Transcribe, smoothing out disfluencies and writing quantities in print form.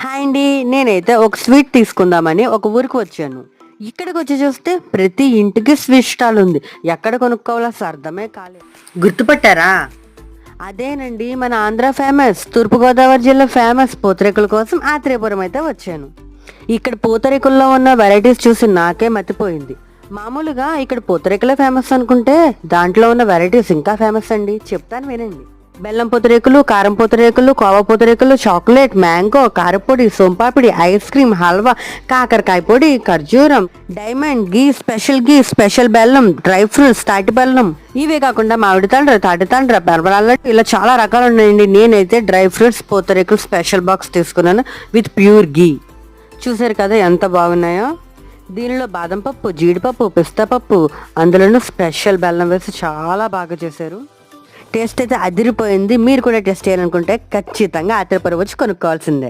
Hi అండి, నేనైతే ఒక స్వీట్ తీసుకుందామని ఒక ఊరికి వచ్చాను. ఇక్కడికి వచ్చి చూస్తే ప్రతి ఇంటికి స్వీట్ స్టాల్ ఉంది. ఎక్కడ కొనుక్కోవాలో అసలు అర్థమే కాలేదు. గుర్తుపట్టారా? అదేనండి మన ఆంధ్ర ఫేమస్, తూర్పుగోదావరి జిల్లా ఫేమస్ పూతరేకుల కోసం ఆత్రేయపురం అయితే వచ్చాను. ఇక్కడ పూతరేకుల్లో ఉన్న వెరైటీస్ చూసి నాకే మతిపోయింది. మామూలుగా ఇక్కడ పూతరేకులే ఫేమస్ అనుకుంటే దాంట్లో ఉన్న వెరైటీస్ ఇంకా ఫేమస్ అండి. చెప్తాను వినండి. బెల్లం పూతరేకులు, కారం పూతరేకులు, కోవా పూతరేకులు, చాక్లెట్, మ్యాంగో, కారపొడి, సోంపాపిడి, ఐస్ క్రీమ్, హల్వా, కాకరకాయ పొడి, ఖర్జూరం, డైమండ్ గీ, స్పెషల్ బెల్లం, డ్రై ఫ్రూట్స్, తాటి బెల్లం, ఇవే కాకుండా మామిడి తండ్ర, తాటి తండ్ర, పెరబలాలు, ఇలా చాలా రకాలు ఉన్నాయండి. నేనైతే డ్రై ఫ్రూట్స్ పూతరేకులు స్పెషల్ బాక్స్ తీసుకున్నాను విత్ ప్యూర్ గీ. చూసారు కదా ఎంత బాగున్నాయో. దీనిలో బాదం పప్పు, జీడిపప్పు, పిస్తా పప్పు, అందులోనూ స్పెషల్ బెల్లం వేసి చాలా బాగా చేశారు. టేస్ట్ అయితే అదిరిపోయింది. మీరు కూడా టేస్ట్ చేయాలనుకుంటే ఖచ్చితంగా ఆత్రేయపురం వచ్చి కొనుక్కోవాల్సిందే.